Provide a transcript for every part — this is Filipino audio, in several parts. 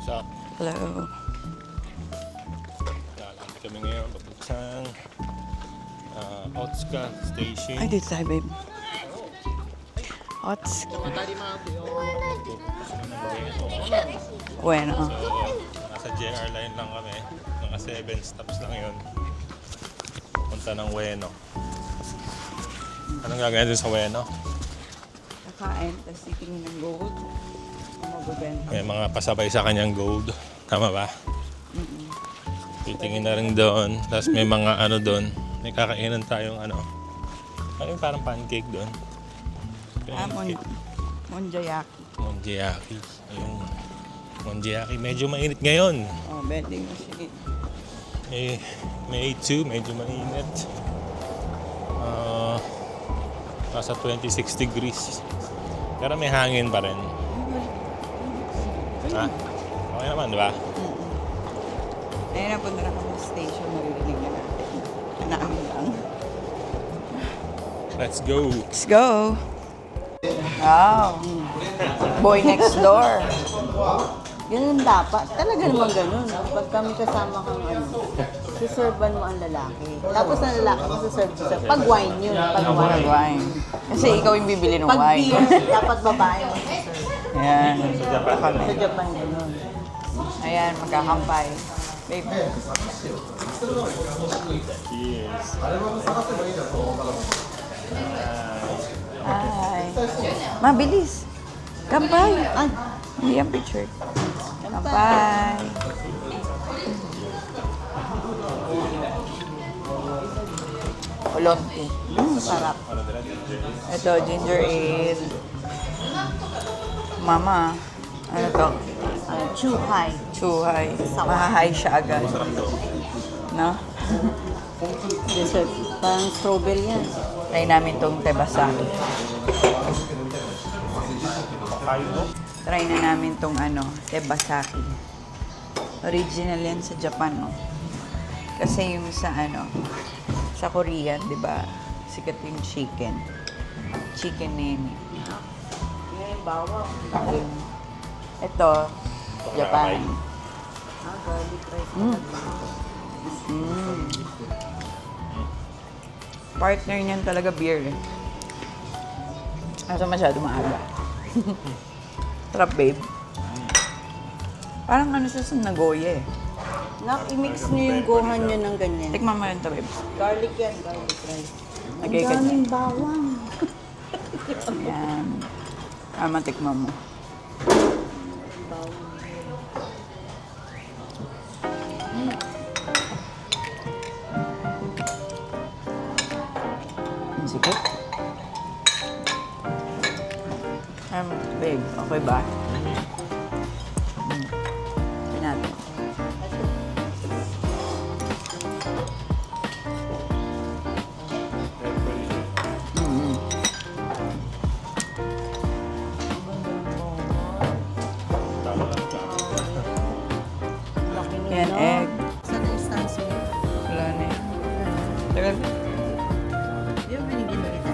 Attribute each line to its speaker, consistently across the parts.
Speaker 1: What's up?
Speaker 2: Hello.
Speaker 1: Lalakad kami ngayon papuntang Otska Station.
Speaker 2: Ay, dito tayo, babe. Ots. Bueno.
Speaker 1: So, nasa JR line lang kami. Mga 7 stops lang yun. Punta ng Ueno. Anong gagawin doon sa Ueno?
Speaker 2: Kakain, tapos titingin ng gold. Magbebenta.
Speaker 1: May mga pasabay sa kanyang gold. Tama ba? Titingin na rin doon. Tapos may mga ano doon. May kakainan tayong ano. Ano yung parang pancake doon?
Speaker 2: Monjayaki.
Speaker 1: Monjayaki. Ayun. Monjayaki. Medyo mainit ngayon.
Speaker 2: Oh, vending machine.
Speaker 1: May 2, medyo mainit. Nasa 26 degrees. Pero may hangin pa rin. Ha? Okay naman, di ba?
Speaker 2: Ayun, napunta na kami sa station. Maririnig na natin. Namin lang.
Speaker 1: Let's go!
Speaker 2: Let's go! Wow! Boy next door.
Speaker 3: Ganun dapat. Talaga naman ganun. Pag kami kasama kang suservan mo ang lalaki. Tapos ang lalaki masuserve sa pag wine yun. Pag wine.
Speaker 2: Wine. Kasi ikaw yung bibili ng
Speaker 3: Pag
Speaker 2: wine.
Speaker 3: beer, dapat babae masuserve.
Speaker 2: Ayan. Kami.
Speaker 3: Sa Japan ganun.
Speaker 2: Ayan, magkakampay. Babe.
Speaker 1: Cheers!
Speaker 2: Ay. Mabilis. Kampay. Ay. Hindi ang picture. Kampay. Ulonti.
Speaker 3: Sarap.
Speaker 2: Ito, ginger ale. Mama. Ano to?
Speaker 3: Chuhay.
Speaker 2: Chuhay. Mahahay siya agad. No?
Speaker 3: Dessert. Parang strawberry yan.
Speaker 2: Try namin tong tebasaki. Try na namin tong tebasaki. Original yan sa Japan, no? Kasi yung sa sa Korean, di ba? Sikat yung chicken. Chicken nene.
Speaker 3: Yung bawang.
Speaker 2: Ito, Japan.
Speaker 3: Garlic rice.
Speaker 2: Partner niyan talaga beer eh. Kaso masyado maaga. Trap, babe. Parang siya sa Nagoya eh.
Speaker 3: I-mix nyo yung gohan nyo ng ganyan.
Speaker 2: Tikman mo rin to, babe.
Speaker 3: Garlic yan, garlic rice. Ang
Speaker 2: Lagay ka dyan.
Speaker 3: daming bawang.
Speaker 2: Ayan. Matikman mo.
Speaker 3: Bawang.
Speaker 2: Ang sikip. Babe, okay ba? Pinato. Yan, egg.
Speaker 3: Saan yung stance mo?
Speaker 2: Wala na eh. Tagal.
Speaker 3: Di ba binigyan mo kita?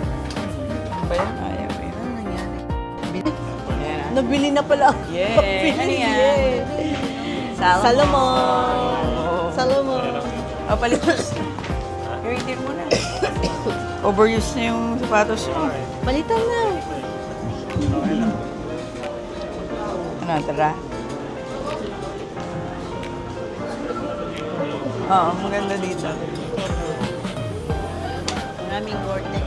Speaker 2: Ano ba yan? Ayaw eh.
Speaker 3: Ano nangyari?
Speaker 2: Ayan ah.
Speaker 3: Nabili na pala ako.
Speaker 2: Yay! Ano yan?
Speaker 3: Salomon. Salomon.
Speaker 2: Oh, palitos. Gamitin mo na. Overuse na yung sapatos mo.
Speaker 3: Balitan na.
Speaker 2: Ano, tara? Oo, maganda dito.
Speaker 3: Maraming vortex.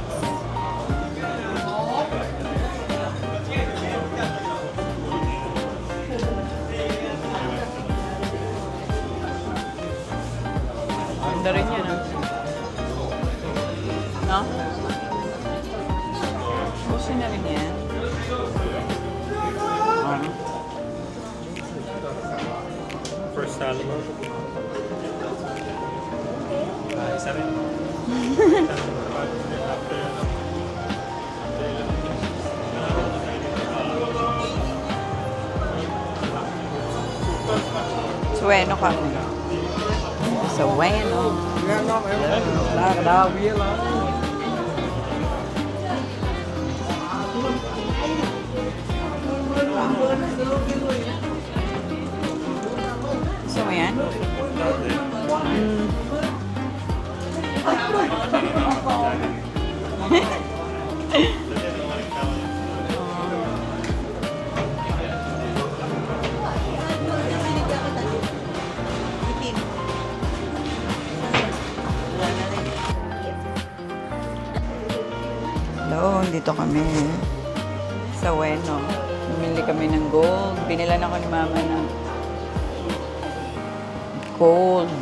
Speaker 2: Ganda rin yan, ah. No? Gusto na rin yan.
Speaker 1: First Salomon. Isa rin.
Speaker 2: Suweno kami. Suweno. Hello, dito kami sa Ueno. Bumili kami ng gold. Binilan ako ni Mama ng gold.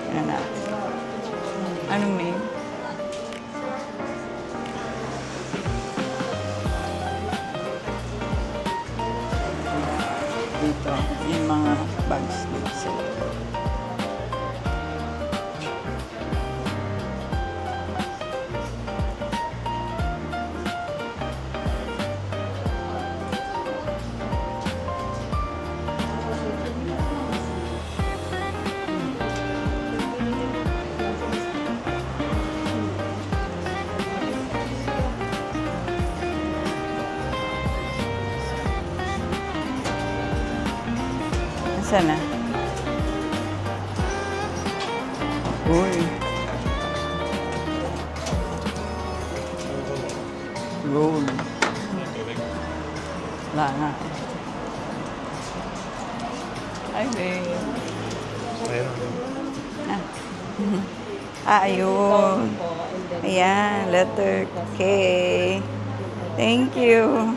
Speaker 2: Ano na? Anong name? Dito, yung mga bags dito sila. Nasaan na? Uy. Gold. Wala nga. Ay, babe. Ayun. Ayan, letter K. Thank you.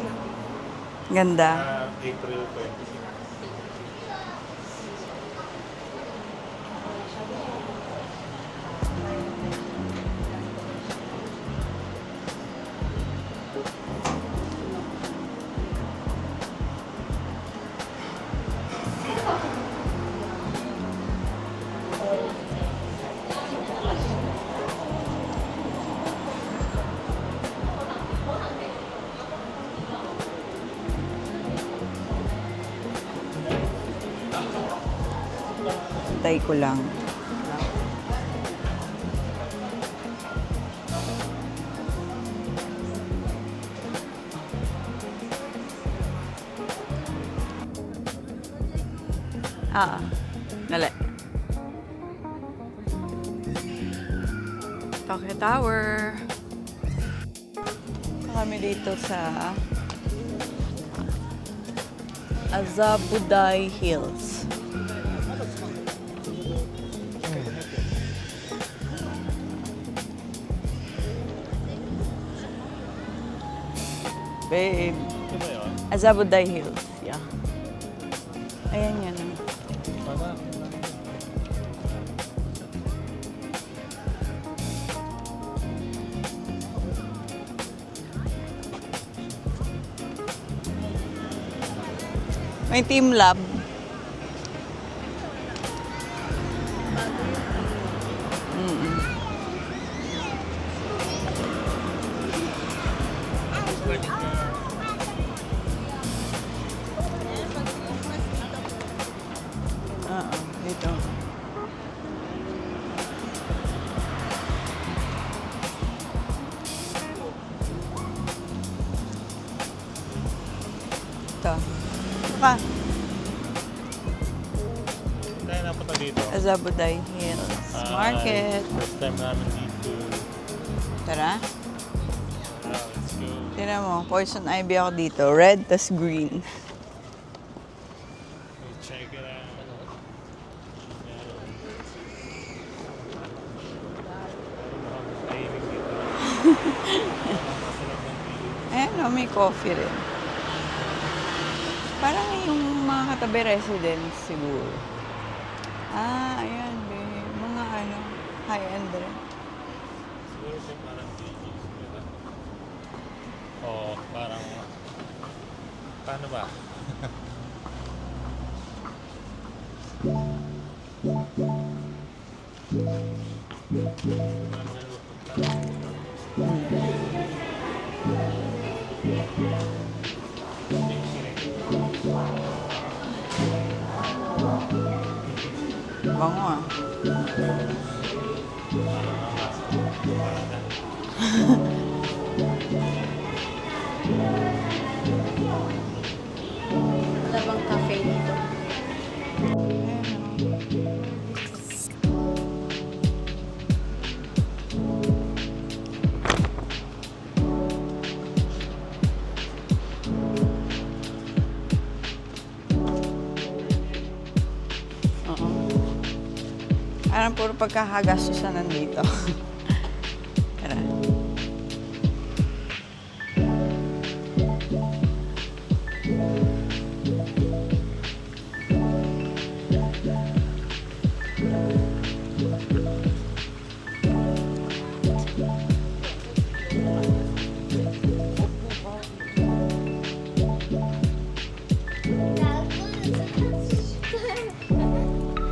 Speaker 2: Ganda.
Speaker 1: April 26.
Speaker 2: Tay ko lang. Dali. Tokyo Tower. Kami dito sa Azabudai Hills. Babe.
Speaker 1: Ito ba yun?
Speaker 2: Azabudai Hills. Yeah. Ayan yan.
Speaker 1: Tama.
Speaker 2: May team lab. Dito. Ito. Ka.
Speaker 1: Tayo napunta dito.
Speaker 2: Azabudai Hills Market.
Speaker 1: First time namin dito.
Speaker 2: Tara.
Speaker 1: Let's go.
Speaker 2: Tignan mo, poison ivy ako dito. Red, tas green.
Speaker 1: Check it out.
Speaker 2: Ayan o, may coffee rin. Parang yung mga katabi residence siguro. Ayan, babe. Mga ano, high-end rin.
Speaker 1: Siguro siya parang DJs. Oo, parang... Paano ba?
Speaker 2: Bango ah.
Speaker 3: Wala bang cafe dito?
Speaker 2: Parang puro pagkakagastusan nandito. Tara.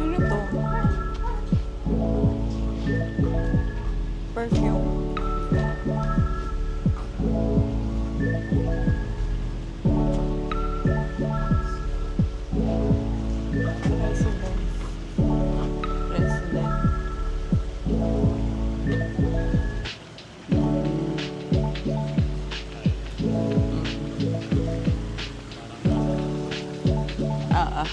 Speaker 2: Ano to? Perfume. President. Ah, ah.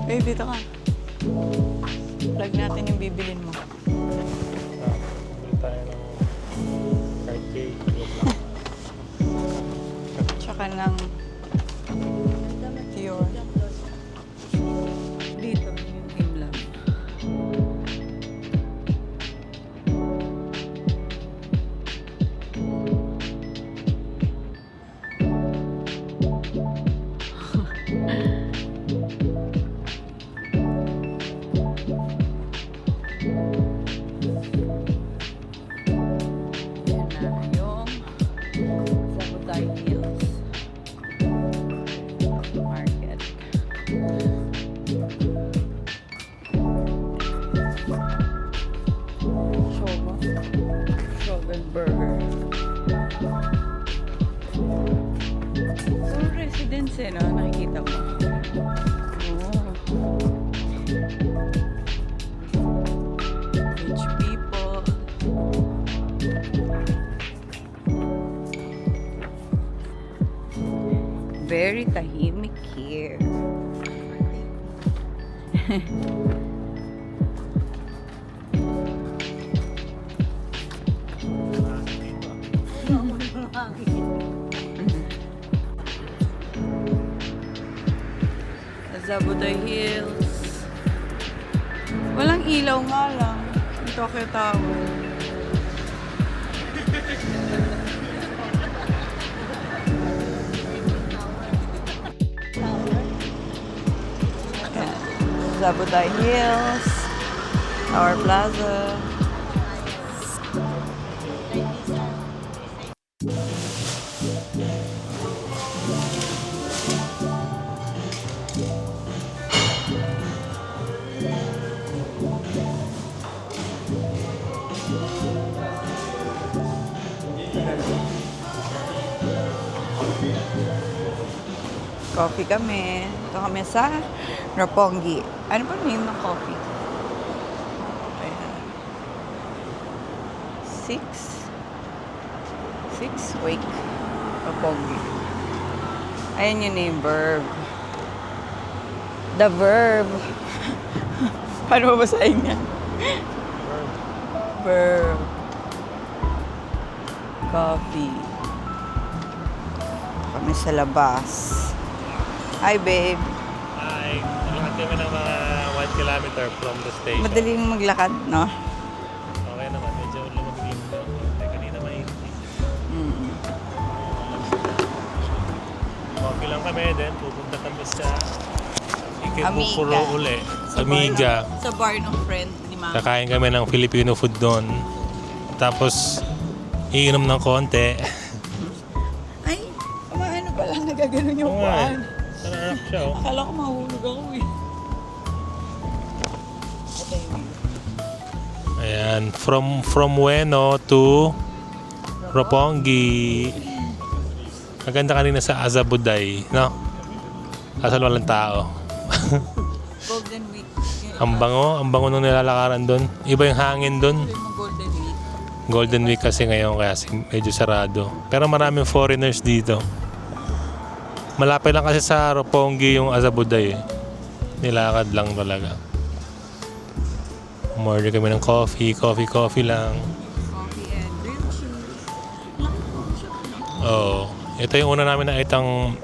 Speaker 2: Babe, dito ka. Plug natin yung bibilin mo.
Speaker 1: Bili tayo ng card cake.
Speaker 2: Tsaka ng Dior. Dito yung himlam. Yan na yung Sabutay Hills Market. Shogun Burger. Puro residence eh, no? Nakikita ko. Oh. Rich people. Very tahimik here. Zabutay Hills. Walang ilaw nga lang. Yung Tokyo Tower. Ayan. Zabutay Hills. Tower Plaza. Coffee kami. Ito kami sa Roppongi. Ano ba name ng coffee? Ayan. 6 Wake. Roppongi. Ayan yung name, verb. The verb. Paano babasahin yan? Verb. Coffee. Kami sa labas. Hi, babe.
Speaker 1: Hi. Lakad kami ng mga 1 kilometer from the station.
Speaker 2: Madaling maglakad, no?
Speaker 1: Okay naman. Medyo lumabing na. Kanina mainit. Coffee lang kami. Then pupunta kami sa Ikebukuro uli. Amiga.
Speaker 2: Sa bar ng friend ni Mama.
Speaker 1: Kakain kami ng Filipino food doon. Tapos, iinom ng konti.
Speaker 2: Ay, ano pala, nagaganon yung
Speaker 1: Oo nga eh.
Speaker 2: kuhaan.
Speaker 1: Nananak siya, oh.
Speaker 2: Akala ko mahulog ako eh. Ito yung
Speaker 1: Ayan. From Ueno to Roppongi. Maganda kanina sa Azabuday, no? Asal walang tao.
Speaker 2: Golden Week.
Speaker 1: Ang bango nung nilalakaran doon. Iba yung hangin doon.
Speaker 2: Ito yung Golden Week.
Speaker 1: Golden Week kasi ngayon kaya medyo sarado. Pero maraming foreigners dito. Malapit lang kasi sa Roppongi yung Azabuday. Nilakad lang talaga. Umorder kami ng coffee lang.
Speaker 2: Coffee and grilled cheese.
Speaker 1: Oo. Ito yung una namin nakitang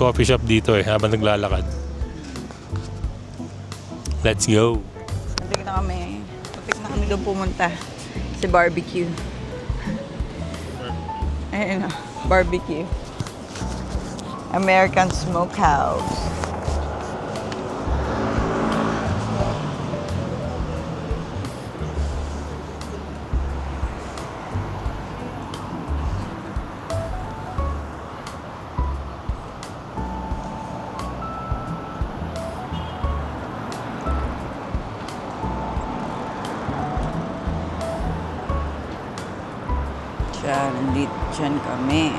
Speaker 1: coffee shop dito habang naglalakad. Let's go.
Speaker 2: Muntik na kami. Muntik na kami doon pumunta. Sa barbecue. Ayun na. Barbecue. American Smokehouse. Diyan kami.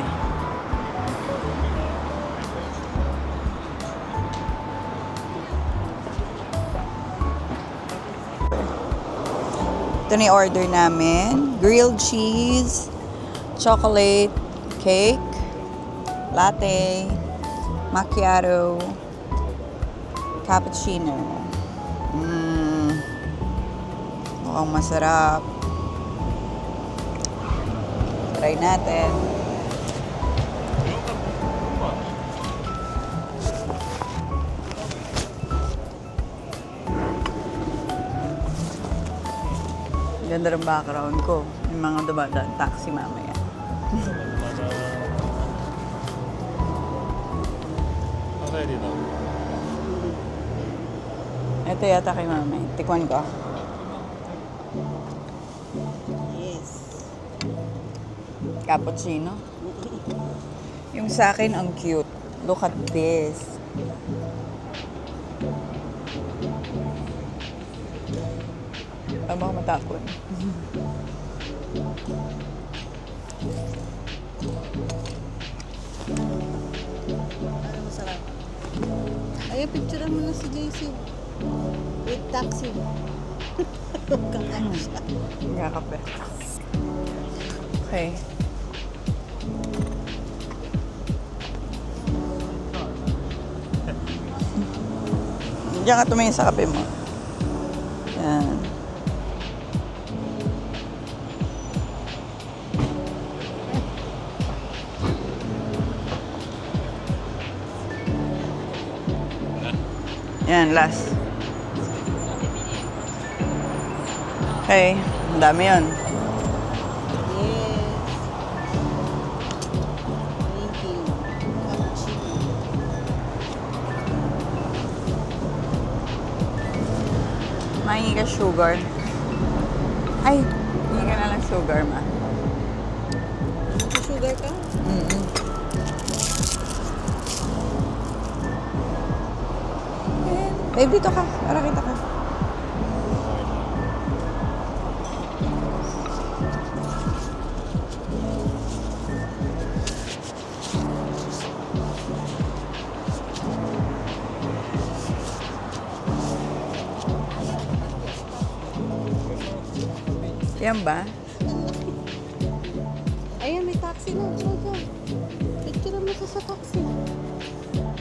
Speaker 2: Ito na yung order namin. Grilled cheese, chocolate, cake, latte, macchiato, cappuccino. Mukhang masarap. Try natin. Ganda ng background ko. Yung mga dumadaan taxi mamaya.
Speaker 1: Okay dito.
Speaker 2: Ito yata kay mamaya. Tikman ko.
Speaker 3: Yes.
Speaker 2: Cappuccino. Yung sa akin, ang cute. Look at this. Tama ko matapon.
Speaker 3: Ano masarap? Ay, picturean mo na si JC. With taxi. Kakain siya.
Speaker 2: Nagkakape. Okay. Diyan ka tumingin sa kape mo. Yan. Yan, last. Okay, ang dami yun.
Speaker 3: Yes. Thank you. Cappuccino.
Speaker 2: Mahingi ka sugar. Ay, hindi ka na lang sugar, ma.
Speaker 3: Sugar ka?
Speaker 2: Mm-mm. Babe, dito ka. Para kita ka. Yan ba?
Speaker 3: Ayan, may taxi na. Soga. Picturean mo sa taxi.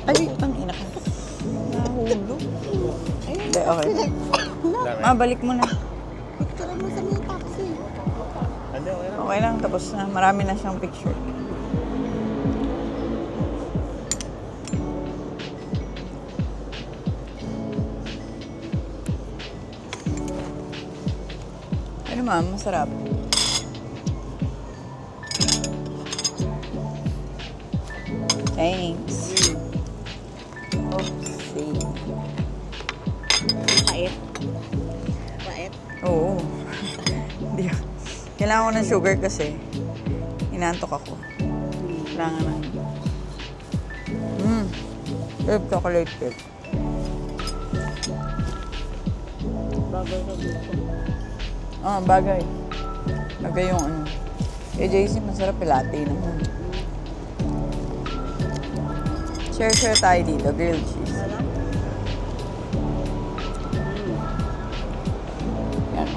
Speaker 2: Ay, ang ina ka. Nahulog.
Speaker 3: Ayan,
Speaker 2: Hindi, okay.
Speaker 3: na.
Speaker 2: Balik mo na.
Speaker 3: Picturean mo sa may taxi.
Speaker 2: Okay lang, tapos na. Marami na siyang picture. Ano ma'am, masarap. Thanks. Oopsie.
Speaker 3: Pait. Pait.
Speaker 2: Oo. Hindi. Kailangan ko ng sugar kasi inaantok ako. Kailangan ng... Babe, chocolate cake.
Speaker 3: Bagay ka dito.
Speaker 2: Bagay. Bagay yung ano. Kay JC, masarap latte naman. Share tayo dito, grilled cheese.
Speaker 3: Wala?
Speaker 2: Yan.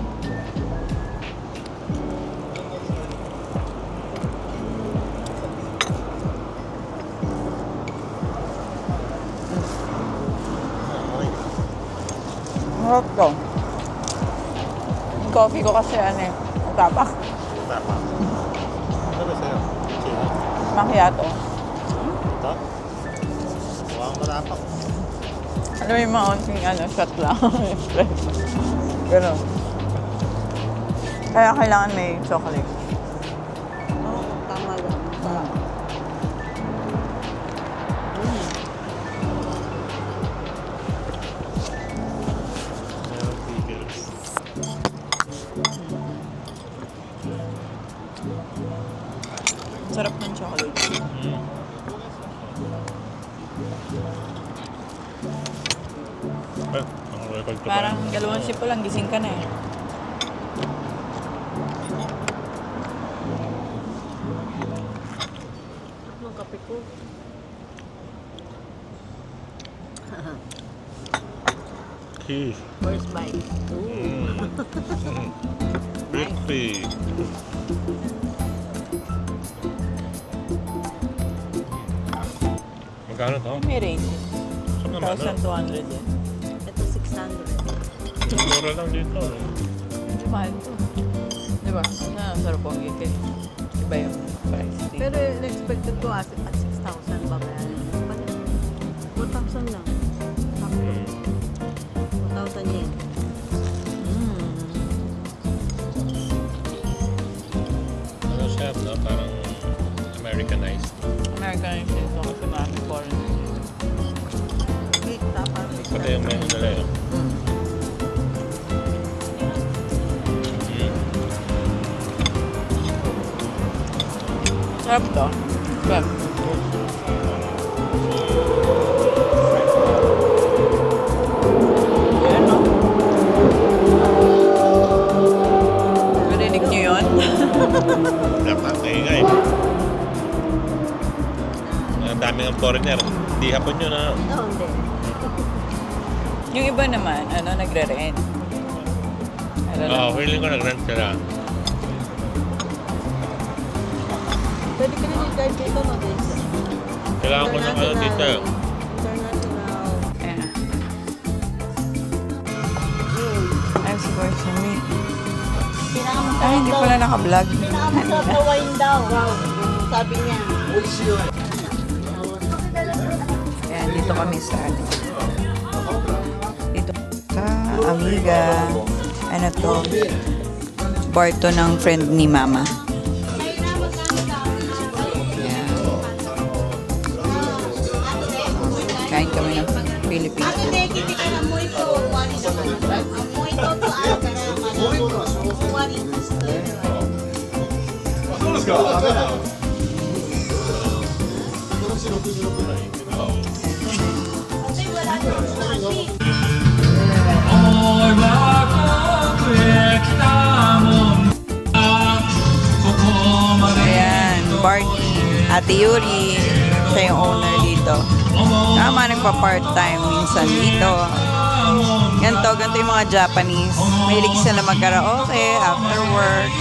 Speaker 2: Harap to. Yung coffee ko kasi ano eh, ang tapak.
Speaker 1: Tapa. Ano ba sa'yo? Chino?
Speaker 2: Macchiato.
Speaker 4: Ito? Mukhang matapak.
Speaker 2: Alam mo yung mga onting shot lang. Ganun. Kaya kailangan may chocolate.
Speaker 3: Oo, tama lang. Sarap.
Speaker 4: Meron pickles.
Speaker 2: Sarap ng chocolate.
Speaker 1: Ay, ang record ko
Speaker 2: Parang 2 sip lang, gising ka na eh.
Speaker 3: Ang kape ko.
Speaker 1: Cheese.
Speaker 3: First bite.
Speaker 1: Crispy. Magkano to?
Speaker 2: May range.
Speaker 1: Saan naman?
Speaker 2: 1,200 yan.
Speaker 3: Ito 600.
Speaker 1: Mura lang dito. Eh.
Speaker 2: Hindi mahal to. Di ba? Ang sarap ang gite. Iba yung price dito.
Speaker 3: Pero expected ko at 6,000 ba kaya? 4,000 lang. Sakto. 4,000 yen.
Speaker 1: Ano siya, no? Parang Americanized.
Speaker 2: American yung ito kasi maraming foreign.
Speaker 3: Cake, tapos
Speaker 1: Pati yung menu nila yun.
Speaker 2: Sarap to. Sarap. Ayan, no? Narinig niyo yun?
Speaker 1: Dapat kaingay. Ang dami ng foreigner. Hindi hapon yun, ha?
Speaker 3: Oo, hindi.
Speaker 2: Yung iba naman, nagre-rent.
Speaker 1: Oo, feeling ko nag-rent sila.
Speaker 3: Pwede ka rin i-guide dito, no, guys?
Speaker 1: Kailangan ko ng ano dito.
Speaker 3: International.
Speaker 2: Ayan. Ay, siguro siya may... Ay, hindi pala naka-vlog.
Speaker 3: Pinakamasarap na wine daw. Wow. Sabi niya.
Speaker 2: Ayan, dito kami sa dito sa Amiga. Ano to? Bar to ng friend ni Mama. Ayan. Kain kami ng Philippine food. Ayan, Barney, Ate Yuri, siya yung owner dito. Tama, nagpa-part-time minsan dito. Ganito yung mga Japanese. Mahilig sila mag-karaoke after work.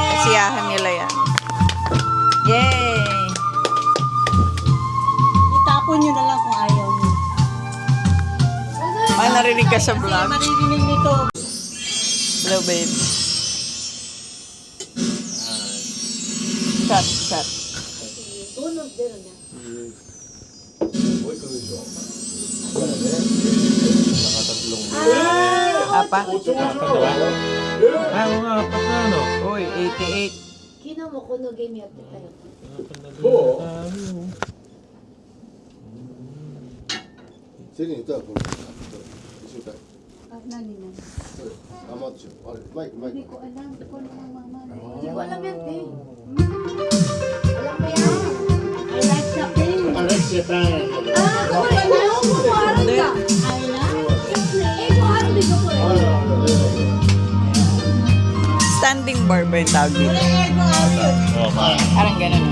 Speaker 2: Kasiyahan nila yan. Yay!
Speaker 3: Itapon nyo na lang kung ayaw nyo.
Speaker 2: Ay, narinig ka sa
Speaker 3: Kasi
Speaker 2: vlog.
Speaker 3: maririnig nito.
Speaker 2: Hello, babe. Shot.
Speaker 3: Tunog din na.
Speaker 2: Apa?
Speaker 1: Ah, oo nga, apat na ano?
Speaker 2: Uy, 88.
Speaker 5: 昨日もこのゲームやってたよ。
Speaker 6: セリに言ったらこれ一緒かい
Speaker 5: あ、何何？
Speaker 6: それ甘っちゅうあれマイクマイク
Speaker 5: Hindi ko alam. Hindi ko alam mama. Hindi ko alam yan, te. Alam mo yan? I like Japan. Ah, ako rin. Ayaw mo, kuharan ka. Ay na? Eh, kuharan din ako eh.
Speaker 6: あれあれ
Speaker 2: Standing bar ba yung tawag dito?
Speaker 1: Oo, parang.
Speaker 2: Parang ganun.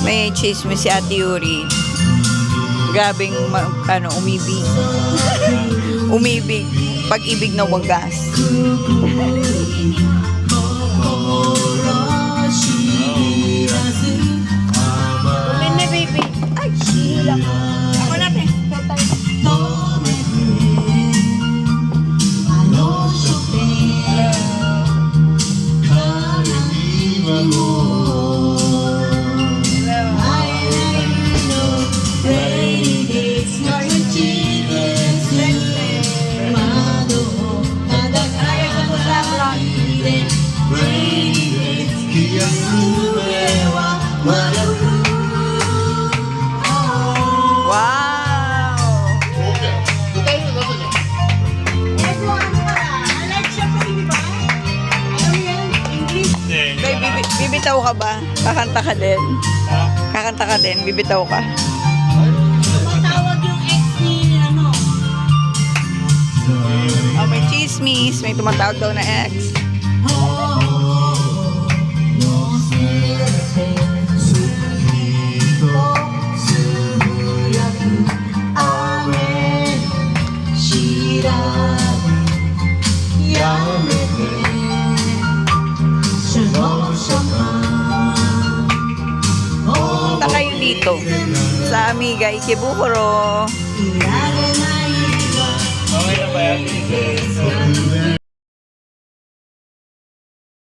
Speaker 2: May chismis si Ate Yuri. Grabing umibig. Umibig. Pag-ibig na wagas.
Speaker 5: Kumin na, baby. Ay, hila ko. Ako natin.
Speaker 2: Wow!
Speaker 5: Eto, ano ka? Like siya pa, di ba? Alam mo yan, English.
Speaker 2: Babe, bibitaw ka ba? Kakanta ka din? Kakanta ka din? Bibitaw ka?
Speaker 5: Matawag yung ex ni, ano.
Speaker 2: Oh, may chismis. May tumatawag daw na ex. Punta kayo dito sa Amiga Ikebukuro.
Speaker 1: Okay na ba yan?